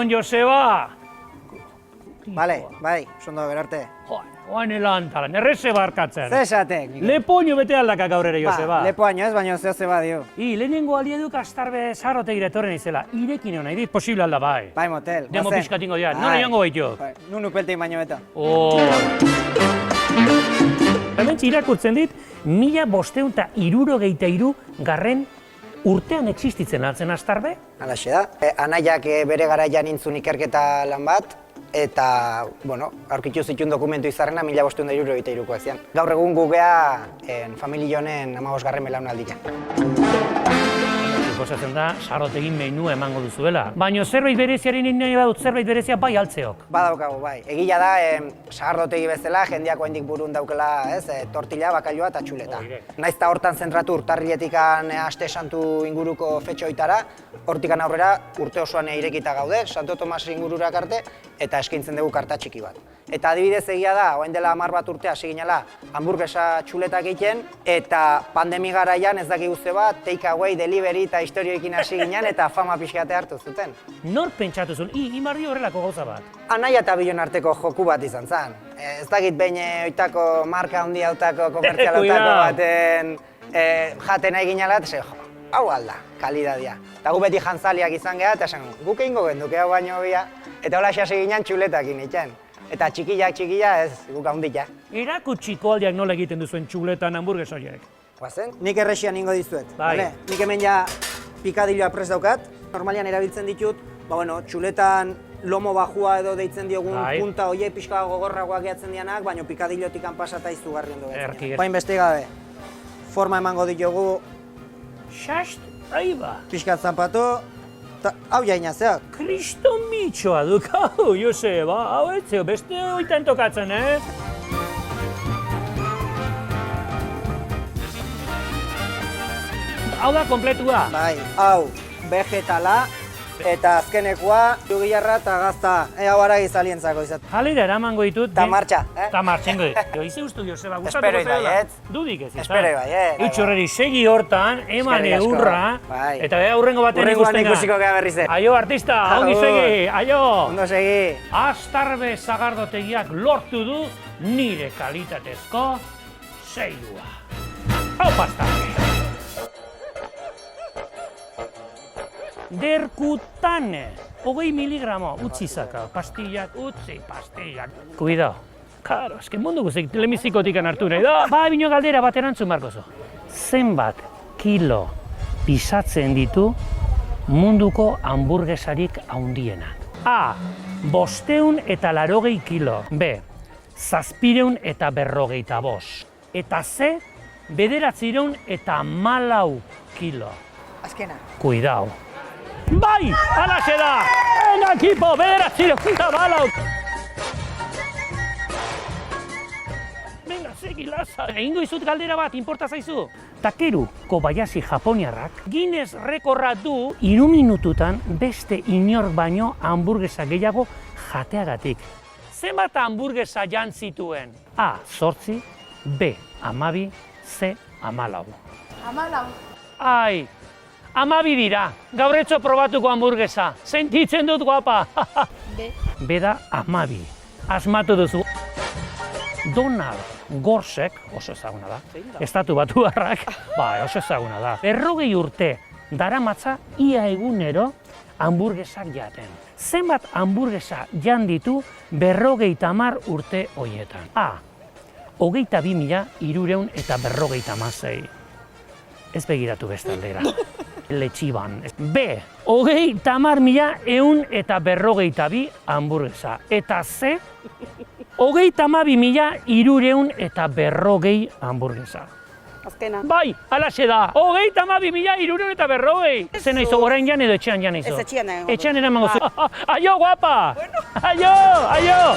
Lepon, Joseba! Bale, bai, sondo berarte. Oain elantalan, erreze barkatzen. Ze esatek? Lepoño bete aldaka gaur ere, Joseba. Lepoaino ez, baina zeo zeba dio. Lehenengo alieduk astarbe zarrotegira etorren izela. Irekin egon nahi dit, posible alda bai. Bai, motel. Demo pixkatingo dira, nona joango baito. Nunu peltein baino eta. Hementsi irakurtzen dit, 1563 garren urtean existitzen altzen astarbe? Halaxe da. Anaiak bere garaian intzun ikerketa lan bat, eta, bueno, aurkitu zituen dokumentu izarrena 1563koak zian. Gaur egun gugea familionen 15. belaunaldia. Suposatzen da, sarrotegin menua emango duzuela. Baina zerbait bereziaren nahi badut, zerbait berezia bai altzeok. Badaukagu, bai. Egia da, sagardotegi bezala, jendeak oraindik burun daukela, ez, tortilla, bakailoa eta txuleta. Naiz eta hortan zentratu urtarriletikan aste santu inguruko fetxoitara, hortikan aurrera urte osoan irekita gaude, Santo Tomas ingururak arte, eta eskaintzen dugu karta txiki bat. Eta adibidez egia da, orain dela 10 bat urte hasi ginela hamburguesa txuletak egiten, eta pandemi garaian ez dakigu ze bat, take away, delivery eta historioekin hasi ginen eta fama pixkate hartu zuten. Nor pentsatu zuen, imarri horrelako gauza bat? Anaia eta bilon arteko joku bat izan zen. Ez dakit behin oitako marka handi hautako, komertzial hautako baten jaten nahi ginela, eta hau alda, kalidadia. Eta gu beti jantzaliak izan geha, eta esan guk egingo genduke hau baino bia, eta hola hasi ginen txuletakin itxen. Eta txikilla ez, guk handia. Erakutsiko aldiak nola egiten duzuen txuletan hamburgues horiek? Guazen? Nik errexian ingo dizuet. Bai. Nik hemen ja pikadilloa prest daukat. Normalian erabiltzen ditut, txuletan lomo bajua edo deitzen diogun punta horiek pixka gogorragoak gehatzen dianak, baina pikadillotik pasata izugarri ondo gehatzen. Bain beste gabe, forma emango ditugu. Xast, aiba. Pixkat zanpatu, eta hau jaina zeak. Kriston mitxoa duk, hau, Joseba, hau etzeo, beste oitan tokatzen, Hau da kompletua. Bai, hau, vegetala, eta azkenekoa, jugilarra eta gazta. Hau aragi zalientzako izat. Jalera eramango ditut. Ta martxa, Ta martxengo dit. Jo, ize ustu, Joseba, gustatuko Espero ibaiet. Dudik ez, Espero ibaiet. Utxorreri segi hortan, eman eurra, eta aurrengo baten ikusten da. Ikusiko gea berriz. Aio, artista, ongi segi, aio! Ondo segi. Astarbe sagardotegiak lortu du nire kalitatezko seilua. Hau pastarbe! Derkutane, 20 miligramo, utzi zaka, pastillak, utzi, pastillak. Cuidao. Karo, eske mundu guzik lemizikotikan hartu nahi da. Bai, bino galdera bat erantzun barkozu. Zenbat kilo pisatzen ditu munduko hamburguesarik handienak? A. 580 kilo. B. 750. Eta C. 914 kilo. Azkena. Cuidao. Bai, alaxe da! Venga, equipo, 914. Venga, segi laza. Egingo izut galdera bat, inporta zaizu. Takeru Kobayashi japoniarrak Guinness rekorra du 3 minututan beste inor baino hamburguesa gehiago jateagatik. Zenbat hamburguesa jan zituen? A. 8, B. 12, C. 14. 14. Ai, 12 dira. Gaur etxo probatuko hamburguesa. Sentitzen dut guapa. B. Beda 12. Asmatu duzu. Donald Gorsek, oso ezaguna da, estatu batuarrak, oso ezaguna da. 40 urte daramatza ia egunero hamburguesak jaten. Zenbat hamburguesa jan ditu 50 urte horietan? A. 22.356. Ez begiratu beste aldera. Letxiban. B. 30.152 hamburguesa. Eta C. 32.350 hamburguesa. Azkena. Bai, alaxe da. 32.350. Zen aizu, orain jan edo etxean jan aizu? Ez etxean nahi. Etxean eramango zu. Aio, guapa! Aio, aio!